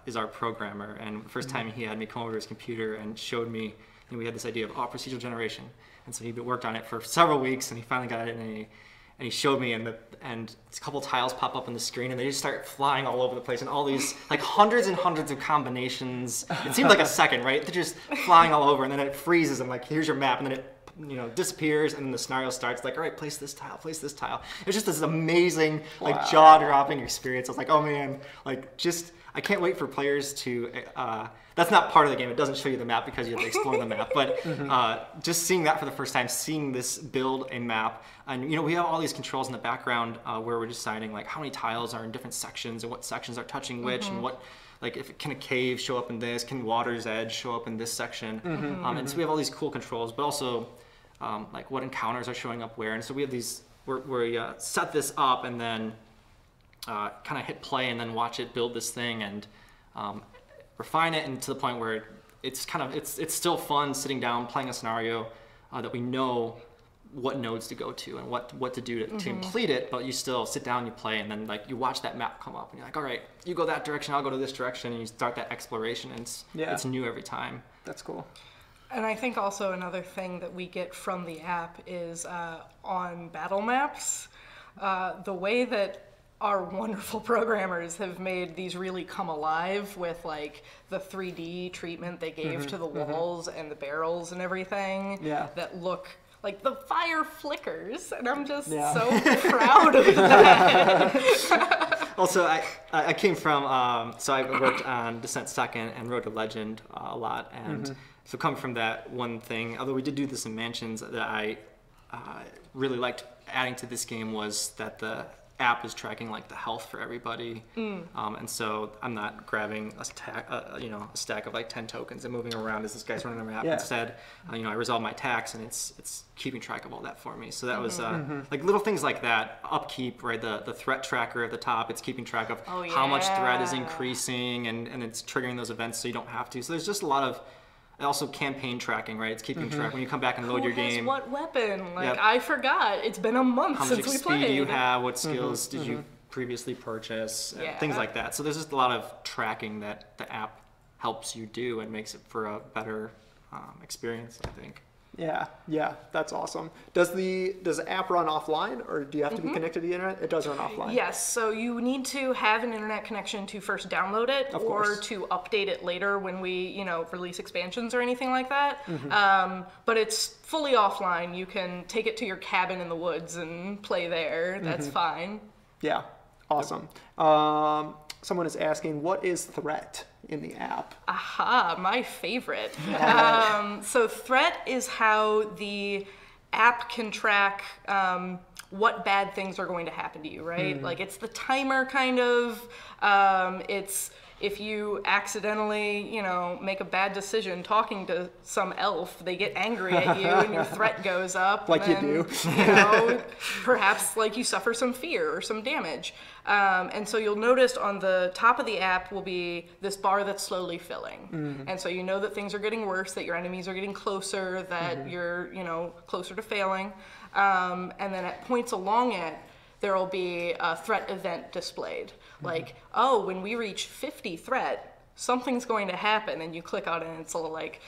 is our programmer, and the first time he had me come over to his computer and showed me. We had this idea of procedural generation, and so he worked on it for several weeks, and he finally got it, and he showed me, and a couple tiles pop up on the screen, and they just start flying all over the place, and all these like hundreds and hundreds of combinations. It seemed like a second, right? They're just flying all over, and then it freezes, and like here's your map, and then it disappears, and then the scenario starts. Like, all right, place this tile, place this tile. It's just this amazing, like jaw-dropping experience. I was like, oh man, like I can't wait for players to. That's not part of the game. It doesn't show you the map because you have to explore the map. But just seeing that for the first time, seeing this build a map, and we have all these controls in the background where we're deciding like how many tiles are in different sections and what sections are touching which, and what, like, can a cave show up in this? Can water's edge show up in this section? And so we have all these cool controls, but also like what encounters are showing up where. And so we have these. We set this up and then kind of hit play and then watch it build this thing and refine it, and to the point where it's still fun sitting down playing a scenario that we know what nodes to go to and what to do to complete it, but you still sit down, you play, and then like you watch that map come up and you're like, all right, you go that direction, I'll go to this direction, and you start that exploration, and it's new every time. That's cool. And I think also another thing that we get from the app is on battle maps, the way that our wonderful programmers have made these really come alive with like the 3D treatment they gave to the walls and the barrels and everything that look like the fire flickers, and I'm just so proud of that. Also, I came from, so I worked on Descent Second and Road to Legend a lot, and so coming from that one thing, although we did do this in Mansions, that I really liked adding to this game was that the app is tracking like the health for everybody, and so I'm not grabbing a stack of like 10 tokens and moving around as this guy's running around. Instead, I resolve my attacks, and it's keeping track of all that for me. So that was like little things like that. Upkeep, right? The threat tracker at the top, it's keeping track of how much threat is increasing, and it's triggering those events so you don't have to. So there's just a lot of. Also campaign tracking, right? It's keeping track when you come back and load your game. What weapon? Like I forgot. It's been a month since we played. How much speed do you have? What skills did you previously purchase? Things like that. So there's just a lot of tracking that the app helps you do and makes it for a better experience, I think. Yeah, that's awesome. Does the app run offline, or do you have to be connected to the internet? It does run offline. Yes, so you need to have an internet connection to first download it, or to update it later when we, release expansions or anything like that. But it's fully offline. You can take it to your cabin in the woods and play there. That's fine. Yeah, awesome. Someone is asking, what is threat in the app? Aha, my favorite. So threat is how the app can track what bad things are going to happen to you, right? Like it's the timer kind of. It's if you accidentally, make a bad decision talking to some elf, they get angry at you and your threat goes up. Like and you then, do. Perhaps like you suffer some fear or some damage. And so you'll notice on the top of the app will be this bar that's slowly filling. And so you know that things are getting worse, that your enemies are getting closer, that you're, closer to failing. And then at points along it, there will be a threat event displayed. Like, when we reach 50 threat, something's going to happen, and you click on it, and it's all like,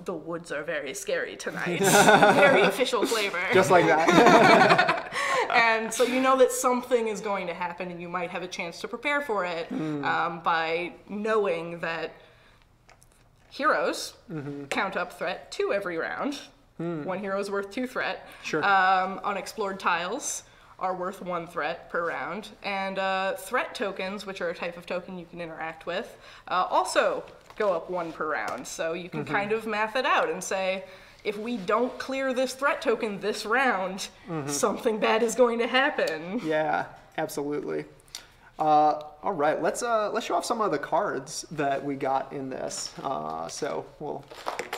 the woods are very scary tonight. Very official flavor. Just like that. And so you know that something is going to happen, and you might have a chance to prepare for it by knowing that heroes count up threat 2 every round. 1 hero is worth 2 threat. Sure. Unexplored tiles are worth 1 threat per round, and threat tokens, which are a type of token you can interact with, also go up 1 per round. So you can kind of math it out and say, if we don't clear this threat token this round, something bad is going to happen. Yeah, absolutely. All right, let's show off some of the cards that we got in this. So we'll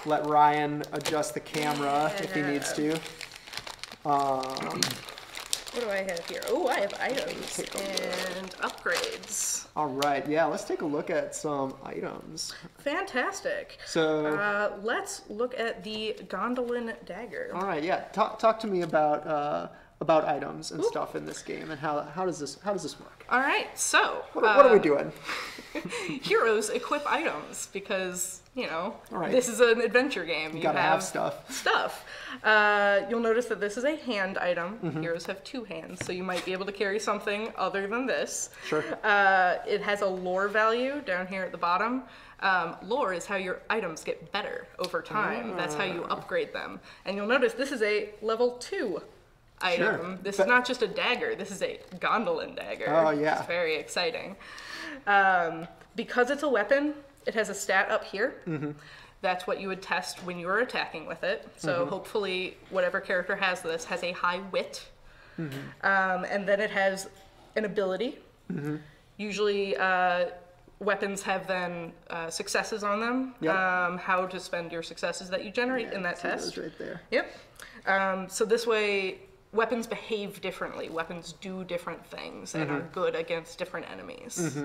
let Ryan adjust the camera if he needs to. What do I have here? Oh, I have items and upgrades. All right, yeah, let's take a look at some items. Fantastic. So let's look at the Gondolin Dagger. all right, yeah, talk to me about items and stuff in this game, and how does this work? All right, so What are we doing? heroes equip items because, you know, All right. this is an adventure game. You gotta have stuff. You'll notice that this is a hand item. Heroes have 2 hands, so you might be able to carry something other than this. Sure. It has a lore value down here at the bottom. Lore is how your items get better over time. That's how you upgrade them. And you'll notice this is a level 2 item. Sure. This is not just a dagger, this is a Gondolin Dagger. Oh, yeah. It's very exciting. Because it's a weapon, it has a stat up here. That's what you would test when you are attacking with it. So hopefully whatever character has this has a high wit. And then it has an ability. Usually weapons have then successes on them. Yep. How to spend your successes that you generate in that See test. those right there. Yep. So this way, weapons behave differently. Weapons do different things and are good against different enemies.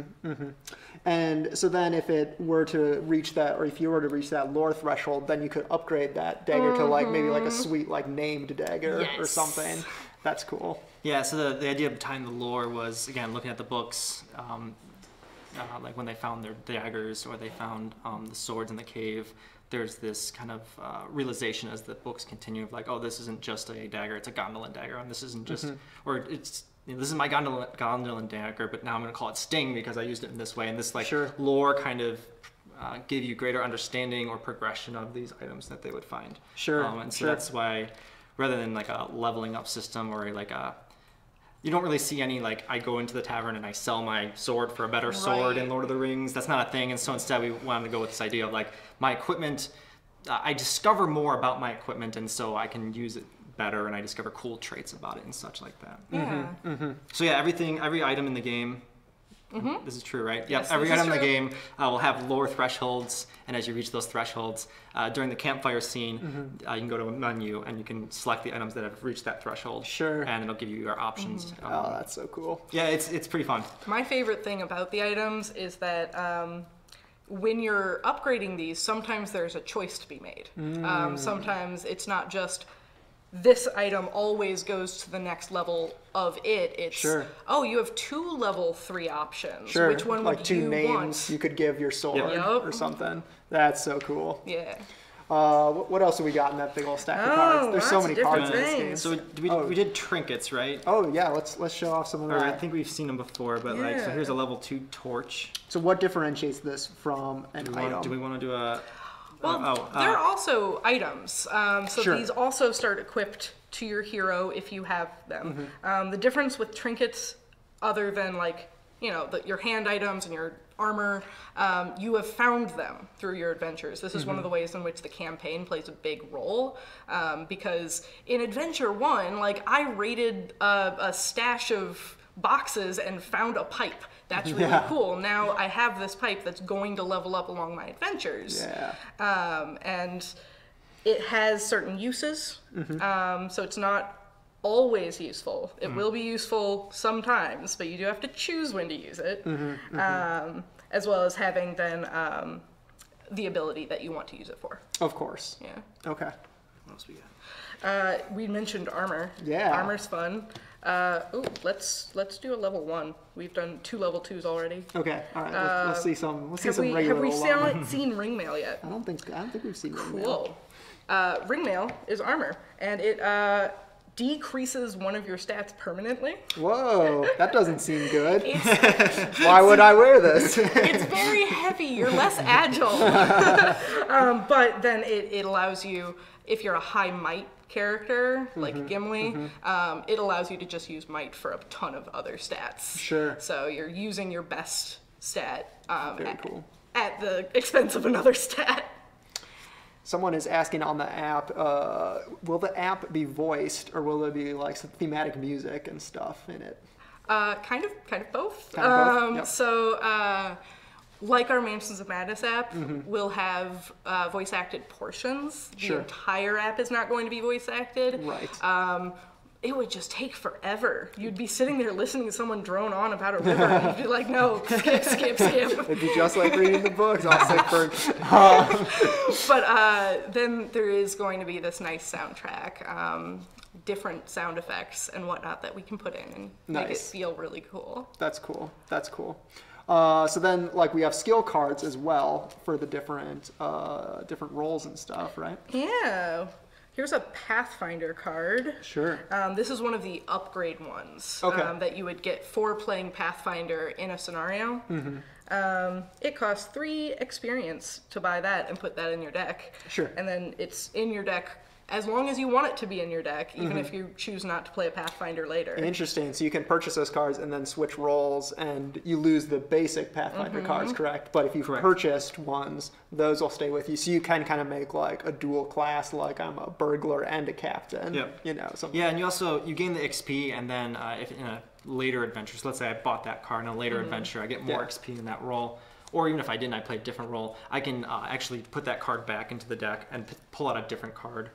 And so then if it were to reach that, or if you were to reach that lore threshold, then you could upgrade that dagger to like maybe like a sweet like named dagger or Yes. something. That's cool. Yeah, so the idea behind the lore was, again, looking at the books, like when they found their daggers or they found the swords in the cave, there's this kind of realization as the books continue of like, oh, this isn't just a dagger, it's a Gondolin dagger, and this isn't just, or it's, you know, this is my Gondolin dagger, but now I'm going to call it Sting because I used it in this way, and this like Sure. lore kind of give you greater understanding or progression of these items that they would find. Sure, And so sure. that's why, rather than like a leveling up system or like a, you don't really see any like I go into the tavern and I sell my sword for a better sword in Right. Lord of the Rings. That's not a thing. And so instead we wanted to go with this idea of like my equipment, I discover more about my equipment and so I can use it better and I discover cool traits about it and such like that. Yeah. So yeah, every item in the game, this is true, right? Yep, Yes, every this is item in the true. game will have lore thresholds, and as you reach those thresholds, during the campfire scene, you can go to a menu and you can select the items that have reached that threshold. Sure. And it'll give you your options. Oh, that's so cool. Yeah, it's pretty fun. My favorite thing about the items is that when you're upgrading these, sometimes there's a choice to be made. Sometimes it's not just this item always goes to the next level of it. It's, Sure. oh, you have 2 level 3 options. Sure. Which one like would 2 you names want? you could give your sword Yep. or something. That's so cool. Yeah. What else have we got in that big old stack of cards? There's so lots many of cards different in this game. things. So we did trinkets, right? Oh yeah, let's show off some of Or I that. think we've seen them before, but like, so Yeah. here's a level 2 torch. So what differentiates this from an item? Do we want to do a? Well, they're also items. So Sure. these also start equipped to your hero if you have them. The difference with trinkets, other than like, you know, your hand items and your armor, you have found them through your adventures. This is one of the ways in which the campaign plays a big role. Because in Adventure 1, like I raided a stash of boxes and found a pipe. That's really Yeah. cool. Now I have this pipe that's going to level up along my adventures. Yeah. And it has certain uses, so it's not always useful. It will be useful sometimes, but you do have to choose when to use it, as well as having then the ability that you want to use it for. Of course. Yeah. Okay. What else we got? We mentioned armor. Yeah. Armor's fun. Ooh, let's do a level 1. We've done 2 level 2s already. Okay. All right. Let's see some. Let's see Have some we regular. seen Ringmail yet? I don't think we've seen Ringmail. Cool. Ringmail is armor, and it decreases one of your stats permanently. Whoa, that doesn't seem good. It's, Why would I wear this? it's very heavy. You're less agile. But then it allows you, if you're a high might character like Gimli, it allows you to just use might for a ton of other stats. Sure. So you're using your best stat Very cool. at the expense of another stat. Someone is asking on the app, will the app be voiced or will there be like some thematic music and stuff in it? Kind of both. Kind of both, yep. So, like our Mansions of Madness app, we'll have voice acted portions. Sure. The entire app is not going to be voice acted. Right. It would just take forever. You'd be sitting there listening to someone drone on about a river, and you'd be like, no, skip. It'd be just like reading the books. I'll sick for. But then there is going to be this nice soundtrack, different sound effects and whatnot that we can put in and make it feel really cool. That's cool. That's cool. So then, like, we have skill cards as well for the different roles and stuff, right? Yeah. Here's a Pathfinder card. Sure. This is one of the upgrade ones that you would get for playing Pathfinder in a scenario. It costs 3 experience to buy that and put that in your deck. Sure. And then it's in your deck as long as you want it to be in your deck, even if you choose not to play a Pathfinder later. Interesting. So you can purchase those cards and then switch roles, and you lose the basic Pathfinder cards, correct? But if you've purchased ones, those will stay with you. So you can kind of make like a dual class, like I'm a burglar and a captain. Yep. You know. Something. Yeah, and you gain the XP, and then if in a later adventure, so let's say I bought that card in a later adventure, I get more XP in that role. Or even if I didn't, I play a different role, I can actually put that card back into the deck and pull out a different card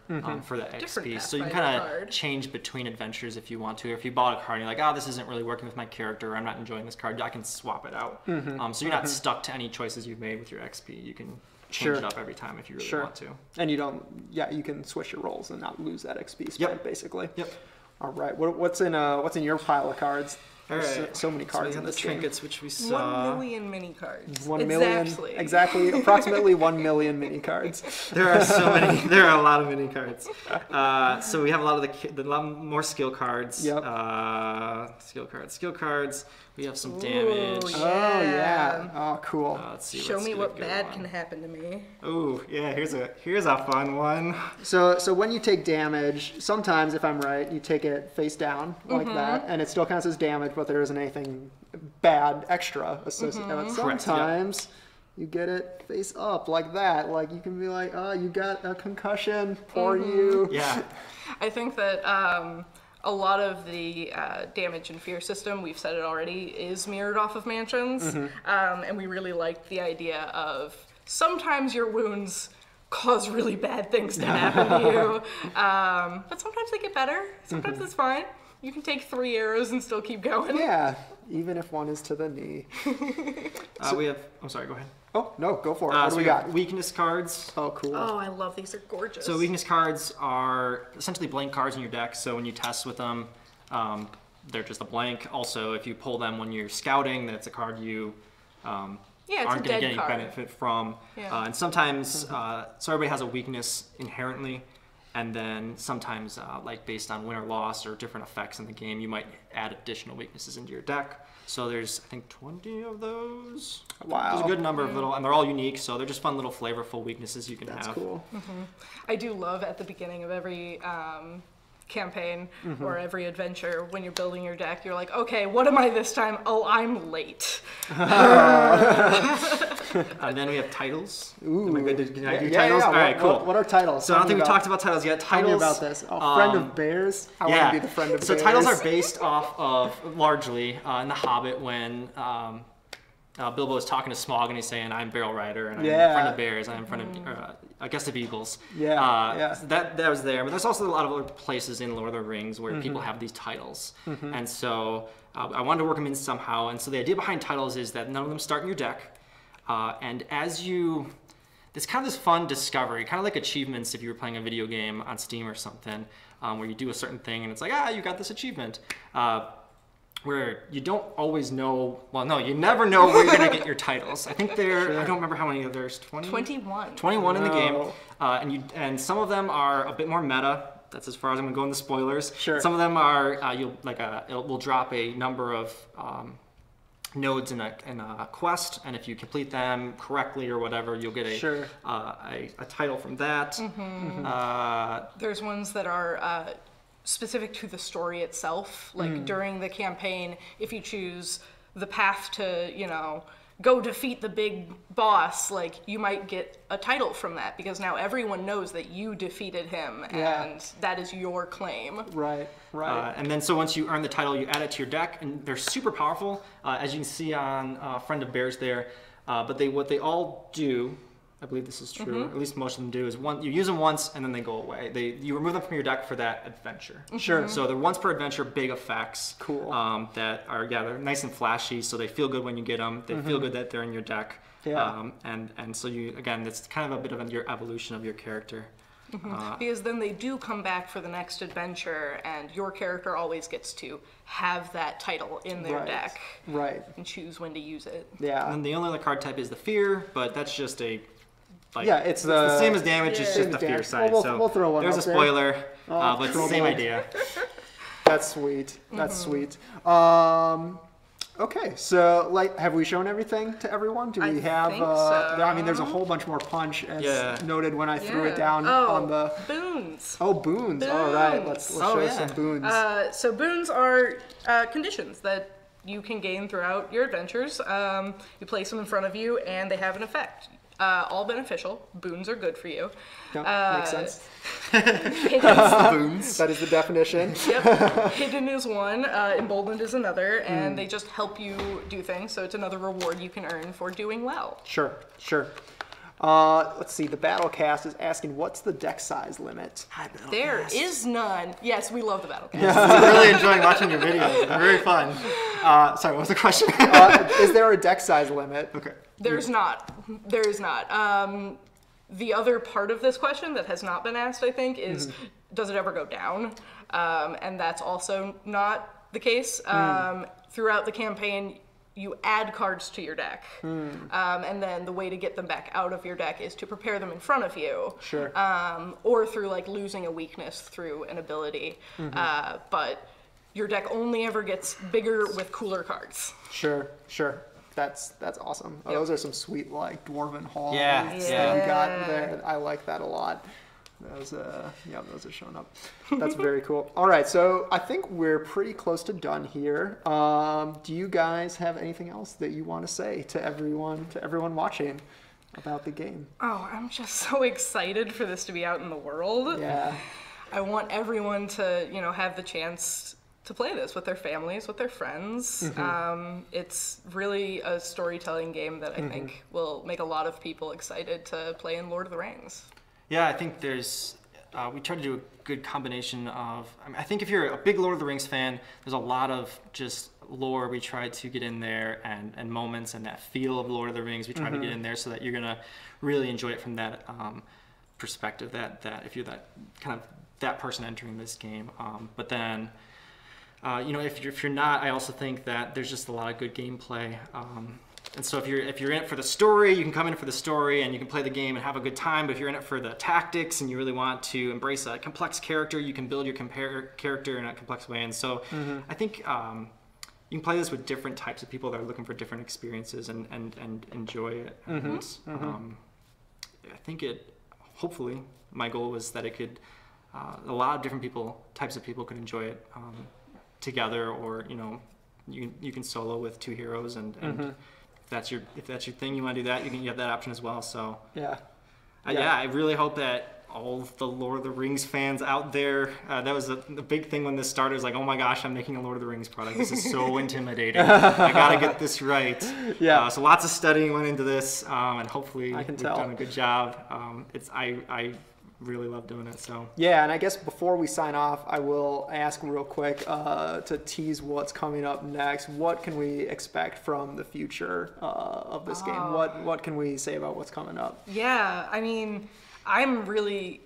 for that XP. So you can kind of change between adventures if you want to. Or if you bought a card and you're like, oh, this isn't really working with my character, or I'm not enjoying this card, I can swap it out. So you're not stuck to any choices you've made with your XP. You can change it up every time if you really want to. And you don't, you can switch your roles and not lose that XP spread, basically. Yep. All right. What's in your pile of cards? All right. So many cards in this trinkets, game. which we saw. 1 million mini cards. 1 million. Exactly. Approximately 1 million mini cards. There are so many. There are a lot of mini cards. So we have a lot of a lot more skill cards. Yep. Skill cards. We have some damage. Yeah. Oh yeah. Oh cool. Let's see. Show me what bad can happen to me. Oh yeah. Here's a fun one. So when you take damage, sometimes if I'm right, you take it face down like that, and it still counts as damage, but there isn't anything bad extra associated with it. Sometimes you get it face up like that. Like you can be like, oh, you got a concussion. Poor you. Yeah. I think that a lot of the damage and fear system, we've said it already, is mirrored off of Mansions. And we really liked the idea of sometimes your wounds cause really bad things to happen to you. But sometimes they get better. Sometimes it's fine. You can take 3 arrows and still keep going. Yeah, even if one is to the knee. We have. I'm sorry. Go ahead. Oh no, go for it. What do we got? Weakness cards. Oh, cool. Oh, I love these. They're gorgeous. So weakness cards are essentially blank cards in your deck. So when you test with them, they're just a blank. Also, if you pull them when you're scouting, that's a card you aren't going to get any benefit from. Yeah. And sometimes, so everybody has a weakness inherently. And then sometimes, like based on win or loss or different effects in the game, you might add additional weaknesses into your deck. So there's, I think, 20 of those. Wow. There's a good number of little, and they're all unique, so they're just fun little flavorful weaknesses you can have. That's cool. I do love at the beginning of every campaign or every adventure, when you're building your deck, you're like, okay, what am I this time? Oh, I'm late. And then we have titles. Ooh. Am I good? Can I do titles? Yeah. All right, cool. What are titles? So I don't think we talked about titles yet. Tell me about this. Oh, friend of bears? I want to be the friend of bears. So titles are based off of, largely, in The Hobbit when Bilbo is talking to Smaug and he's saying, I'm Barrel Rider, and I'm a friend of bears, I'm a friend of, I guess of eagles. So that was there. But there's also a lot of other places in Lord of the Rings where people have these titles. And so I wanted to work them in somehow. And so the idea behind titles is that none of them start in your deck. And as you, it's kind of this fun discovery, kind of like achievements if you were playing a video game on Steam or something, where you do a certain thing and it's like, you got this achievement. Where you don't always know, well, no, you never know where you're going to get your titles. I think I don't remember how many there's, 20? 21. 21 in the game. And some of them are a bit more meta. That's as far as I'm going to go in the spoilers. Sure. Some of them are, it will drop a number of nodes in a quest, and if you complete them correctly or whatever, you'll get a title from that. There's ones that are specific to the story itself. Like during the campaign, if you choose the path to, go defeat the big boss, like you might get a title from that because now everyone knows that you defeated him and that is your claim. Right, right. And then so once you earn the title, you add it to your deck, and they're super powerful, as you can see on Friend of Bears there. But what they all do, I believe this is true, at least most of them do, is you use them once and then they go away. You remove them from your deck for that adventure. Sure. So they're once per adventure, big effects. Cool. That are, they're nice and flashy, so they feel good when you get them. They feel good that they're in your deck. Yeah. And so again, it's kind of a bit of your evolution of your character. Because then they do come back for the next adventure, and your character always gets to have that title in their deck. Right. And choose when to use it. Yeah. And the only other card type is the fear, but that's just it's the same as damage, it's just the fear side. Well, so we'll throw one there's up a spoiler, but it's the trouble. same idea. That's sweet. That's sweet. Okay, so have we shown everything to everyone? Do we have? think so. I mean, there's a whole bunch more punch, as noted when I threw it down Oh, on the. boons. Oh, boons. All right, let's show some boons. So boons are conditions that you can gain throughout your adventures. You place them in front of you, and they have an effect. All beneficial. Boons are good for you. Makes sense. Boons. That is the definition. Yep. Hidden is one, emboldened is another, and they just help you do things. So it's another reward you can earn for doing well. Sure. Let's see. The Battlecast is asking, what's the deck size limit? There is none. Yes, we love the Battlecast. I'm really enjoying watching your videos. They're very fun. Sorry, what was the question? Is there a deck size limit? Okay. There's not. There is not. The other part of this question that has not been asked, I think, is does it ever go down? And that's also not the case. Throughout the campaign, you add cards to your deck. And then the way to get them back out of your deck is to prepare them in front of you. Sure. Or through losing a weakness through an ability. But your deck only ever gets bigger with cooler cards. Sure. That's awesome. Oh, those are some sweet dwarven halls Yeah. that you got there. I like that a lot. Those those are showing up. That's very cool. All right, so I think we're pretty close to done here. Do you guys have anything else that you want to say to everyone watching about the game? Oh, I'm just so excited for this to be out in the world. Yeah. I want everyone to, have the chance to play this with their families, with their friends. It's really a storytelling game that I think will make a lot of people excited to play in Lord of the Rings. Yeah, I think we try to do a good combination of, I think if you're a big Lord of the Rings fan, there's a lot of just lore we try to get in there and moments and that feel of Lord of the Rings we try to get in there so that you're going to really enjoy it from that perspective, that if you're that kind of that person entering this game. But then, if you're not, I also think that there's just a lot of good gameplay. And so if you're in it for the story, you can come in for the story and you can play the game and have a good time. But if you're in it for the tactics and you really want to embrace a complex character, you can build your character in a complex way. And so I think you can play this with different types of people that are looking for different experiences and enjoy it. And, I think hopefully, my goal was that it could, a lot of different types of people could enjoy it together, or you can solo with two heroes, and if that's your thing, you want to do that, you have that option as well. So I really hope that all the Lord of the Rings fans out there, that was the big thing when this started, was like, oh my gosh, I'm making a Lord of the Rings product. This is so intimidating. I gotta get this right. So lots of studying went into this, and hopefully we've done a good job. I really love doing it. So yeah, and I guess before we sign off, I will ask real quick to tease what's coming up next. What can we expect from the future of this game? What can we say about what's coming up? Yeah, I mean, I'm really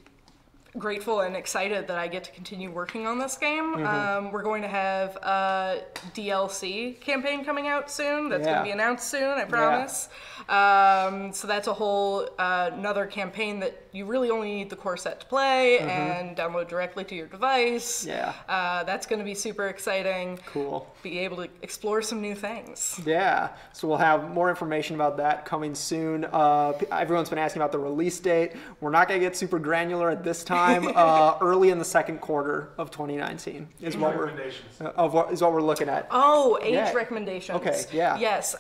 grateful and excited that I get to continue working on this game. We're going to have a DLC campaign coming out soon. That's going to be announced soon, I promise. So that's a whole another campaign that you really only need the core set to play and download directly to your device. That's going to be super exciting. Cool. Be able to explore some new things. Yeah, so we'll have more information about that coming soon. Everyone's been asking about the release date. We're not going to get super granular at this time. sometime early in the second quarter of 2019 is what we're looking at. Oh, age recommendations. Okay, yeah. Yes.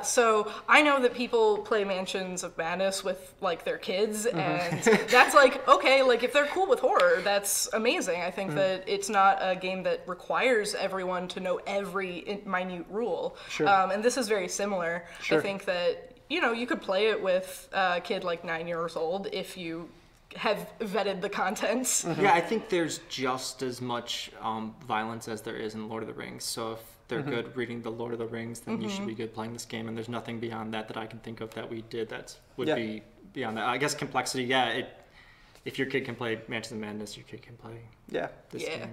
So I know that people play Mansions of Madness with like their kids, and that's like, okay, like if they're cool with horror, that's amazing. I think that it's not a game that requires everyone to know every minute rule. Sure. And this is very similar. Sure. I think that, you know, you could play it with a kid like 9 years old if you have vetted the contents. Yeah, I think there's just as much violence as there is in Lord of the Rings. So if they're good reading the Lord of the Rings, then you should be good playing this game. And there's nothing beyond that I can think of that we did that would be beyond that. I guess complexity, if your kid can play Mansions of Madness, your kid can play this game.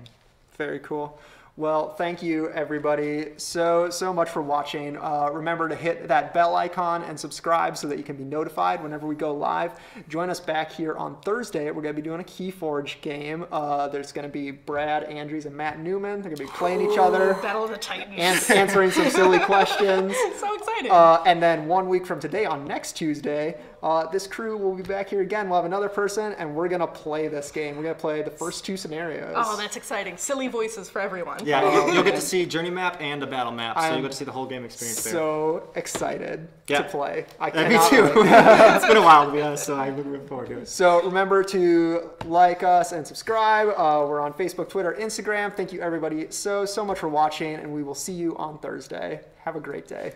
Very cool. Well, thank you, everybody, so much for watching. Remember to hit that bell icon and subscribe so that you can be notified whenever we go live. Join us back here on Thursday. We're going to be doing a Keyforge game. There's going to be Brad Andrews and Matt Newman. They're going to be playing each other. Battle of the Titans. And answering some silly questions. So exciting. And then 1 week from today, on next Tuesday, this crew will be back here again. We'll have another person, and we're going to play this game. We're going to play the first 2 scenarios. Oh, that's exciting. Silly voices for everyone. Yeah, you'll get to see journey map and a battle map, so you'll get to see the whole game experience there. So excited to play. Me too. It's been a while, to be honest, so I'm looking forward to it. So remember to like us and subscribe. We're on Facebook, Twitter, Instagram. Thank you, everybody, so much for watching, and we will see you on Thursday. Have a great day.